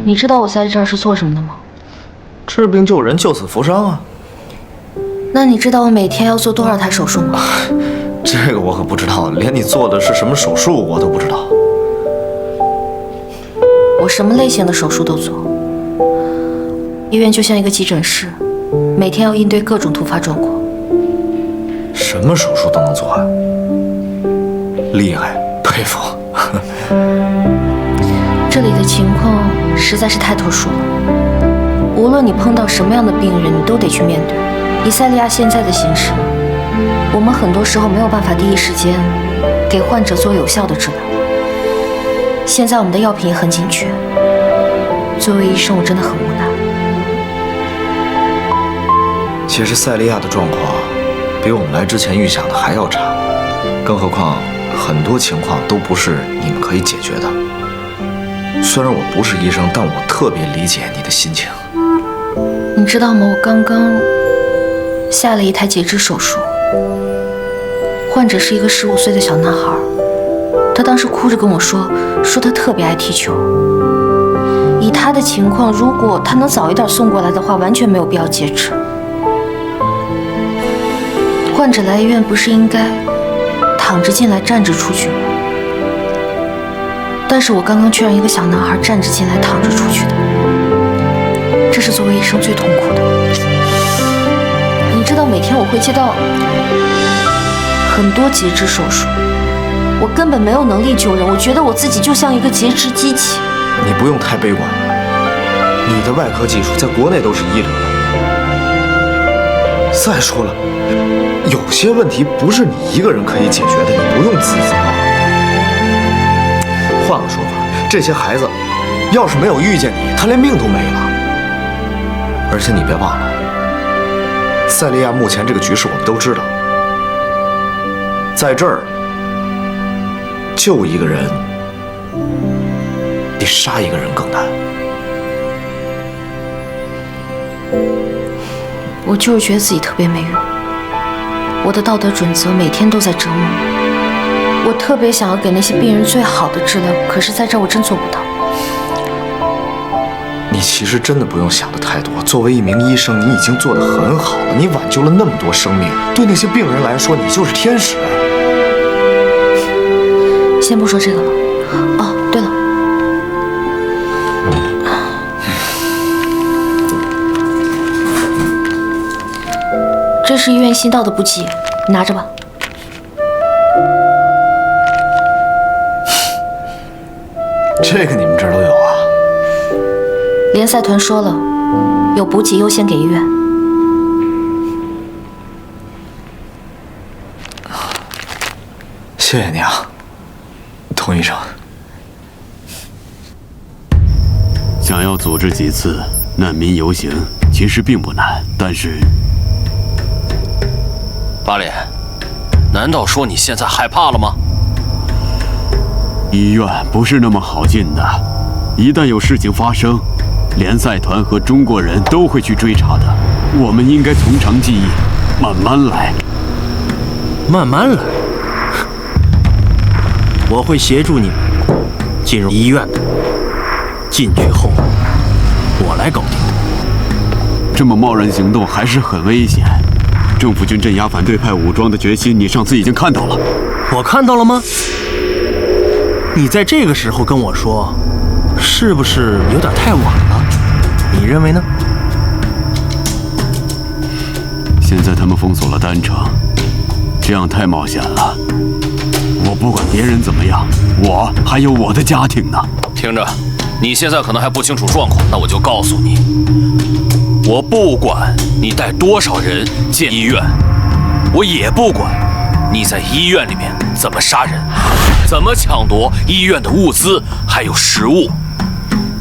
[SPEAKER 3] 你知道我在这儿是做什么的吗？
[SPEAKER 9] 治病救人，救死扶伤啊。
[SPEAKER 3] 那你知道我每天要做多少台手术吗？
[SPEAKER 9] 这个我可不知道，连你做的是什么手术我都不知道。
[SPEAKER 3] 我什么类型的手术都做。医院就像一个急诊室，每天要应对各种突发状况。
[SPEAKER 9] 什么手术都能做啊？厉害，佩服。
[SPEAKER 3] 这里的情况实在是太特殊了，无论你碰到什么样的病人，你都得去面对。以塞利亚现在的形势，我们很多时候没有办法第一时间给患者做有效的治疗。现在我们的药品也很紧缺，作为医生，我真的很无奈。
[SPEAKER 9] 其实塞利亚的状况比我们来之前预想的还要差，更何况很多情况都不是你们可以解决的。虽然我不是医生，但我特别理解你的心情。
[SPEAKER 3] 你知道吗？我刚刚下了一台截肢手术，患者是一个15岁的小男孩，他当时哭着跟我说他特别爱踢球。以他的情况，如果他能早一点送过来的话，完全没有必要截肢。患者来医院不是应该躺着进来站着出去吗？但是我刚刚却让一个小男孩站着进来躺着出去的，这是作为医生最痛苦的。你知道每天我会接到很多截肢手术，我根本没有能力救人，我觉得我自己就像一个截肢机器。
[SPEAKER 9] 你不用太悲观，你的外科技术在国内都是一流的。再说了，有些问题不是你一个人可以解决的，你不用自责。换个说法，这些孩子要是没有遇见你，他连命都没了。而且你别忘了，塞利亚目前这个局势我们都知道，在这儿救一个人比杀一个人更难。
[SPEAKER 3] 我就是觉得自己特别没用，我的道德准则每天都在折磨我。我特别想要给那些病人最好的治疗，可是在这儿我真做不到。
[SPEAKER 9] 你其实真的不用想的太多。作为一名医生，你已经做得很好了，你挽救了那么多生命，对那些病人来说，你就是天使。
[SPEAKER 3] 先不说这个了。哦，对了，这是医院新到的补给，你拿着吧。
[SPEAKER 9] 这个你们这儿都有啊？
[SPEAKER 3] 联赛团说了，有补给优先给医院。
[SPEAKER 9] 谢谢你啊，童医生。
[SPEAKER 1] 想要组织几次难民游行，其实并不难，但是……
[SPEAKER 10] 八脸，难道说你现在害怕了吗？
[SPEAKER 1] 医院不是那么好进的，一旦有事情发生，联赛团和中国人都会去追查的。我们应该从长计议，慢慢来。
[SPEAKER 10] 慢慢来。我会协助你们进入医院的，进去后我来搞定。
[SPEAKER 1] 这么贸然行动还是很危险。政府军镇压反对派武装的决心，你上次已经看到了。
[SPEAKER 10] 我看到了吗？你在这个时候跟我说，是不是有点太晚了？你认为呢？
[SPEAKER 1] 现在他们封锁了丹城，这样太冒险了。我不管别人怎么样，我还有我的家庭呢。
[SPEAKER 15] 听着，你现在可能还不清楚状况，那我就告诉你，我不管你带多少人进医院，我也不管你在医院里面怎么杀人，怎么抢夺医院的物资还有食物，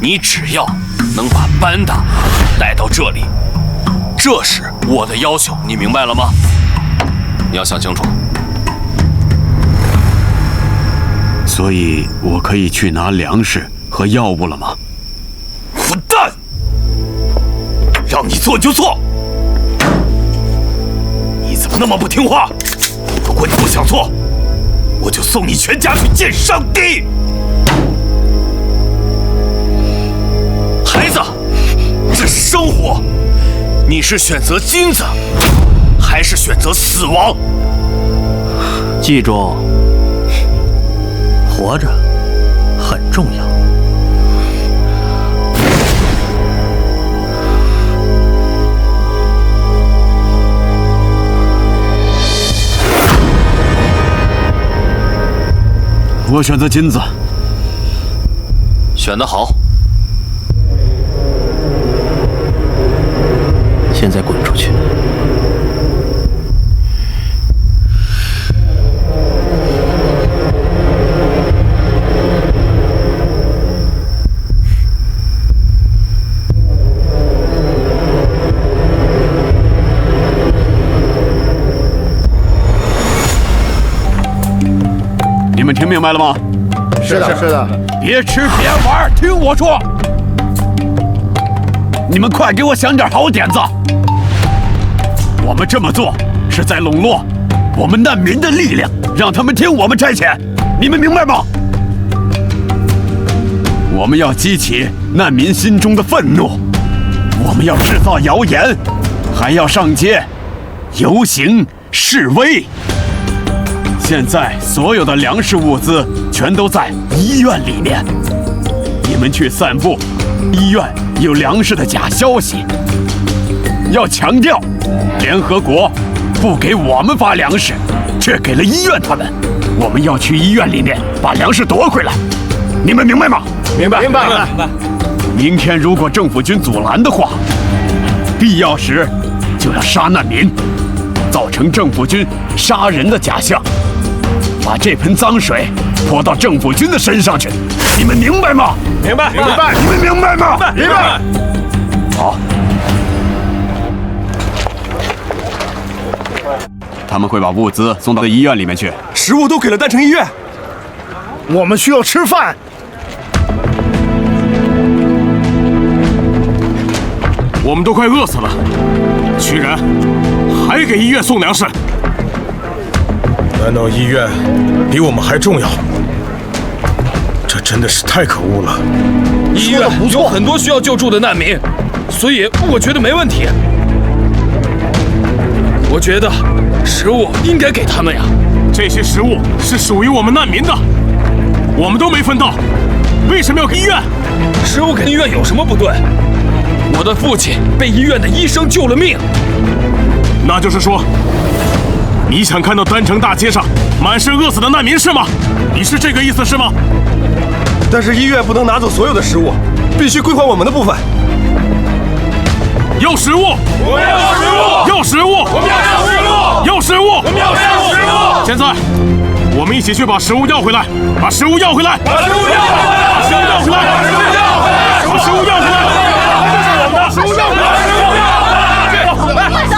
[SPEAKER 15] 你只要能把班达带到这里，这是我的要求，你明白了吗？你要想清楚。
[SPEAKER 1] 所以我可以去拿粮食和药物了吗？
[SPEAKER 15] 混蛋！让你做就做！你怎么那么不听话？如果你不想做，我就送你全家去见上帝！孩子，这是生活，你是选择金子，还是选择死亡？
[SPEAKER 10] 记住，活着很重要。
[SPEAKER 1] 我选择金子。
[SPEAKER 15] 选得好。
[SPEAKER 10] 现在滚出去！
[SPEAKER 1] 你们听明白了吗？
[SPEAKER 5] 是的，是的。
[SPEAKER 1] 别吃别玩，听我说。你们快给我想点好点子。我们这么做是在笼络我们难民的力量，让他们听我们差遣。你们明白吗？我们要激起难民心中的愤怒，我们要制造谣言，还要上街游行示威。现在所有的粮食物资全都在医院里面，你们去散布医院有粮食的假消息，要强调联合国不给我们发粮食，却给了医院他们。我们要去医院里面把粮食夺回来，你们明白吗？
[SPEAKER 5] 明白，明白，明白。
[SPEAKER 1] 明天如果政府军阻拦的话，必要时就要杀难民，造成政府军杀人的假象，把这盆脏水泼到政府军的身上去。你们明白吗？
[SPEAKER 6] 明白，明白。
[SPEAKER 1] 你们明白吗？
[SPEAKER 6] 明白。
[SPEAKER 1] 好。他们会把物资送到医院里面去，
[SPEAKER 6] 食物都给了丹城医院。
[SPEAKER 5] 我们需要吃饭。
[SPEAKER 11] 我们都快饿死了，居然还给医院送粮食。
[SPEAKER 6] 难道医院比我们还重要？这真的是太可恶了。
[SPEAKER 15] 医院有很多需要救助的难民，所以我觉得没问题。我觉得食物应该给他们呀。
[SPEAKER 11] 这些食物是属于我们难民的，我们都没分到，为什么要给医院？
[SPEAKER 15] 食物给医院有什么不对？我的父亲被医院的医生救了命。
[SPEAKER 11] 那就是说，你想看到丹城大街上满是饿死的难民是吗？你是这个意思是吗？
[SPEAKER 6] 但是医院不能拿走所有的食物，必须归还我们的部分。
[SPEAKER 11] 要食物，
[SPEAKER 6] 我们要食物！
[SPEAKER 11] 要食物，
[SPEAKER 6] 我们要食物！
[SPEAKER 11] 要食物，
[SPEAKER 6] 我们要食物！
[SPEAKER 11] 现在，我们一起去把食物要回来，把食物要回来，
[SPEAKER 6] 把食物要回来，
[SPEAKER 11] 把食物要回来，
[SPEAKER 6] 把食物要回来，
[SPEAKER 11] 把食物要回来，
[SPEAKER 6] 把食物要回来，把食物要回来。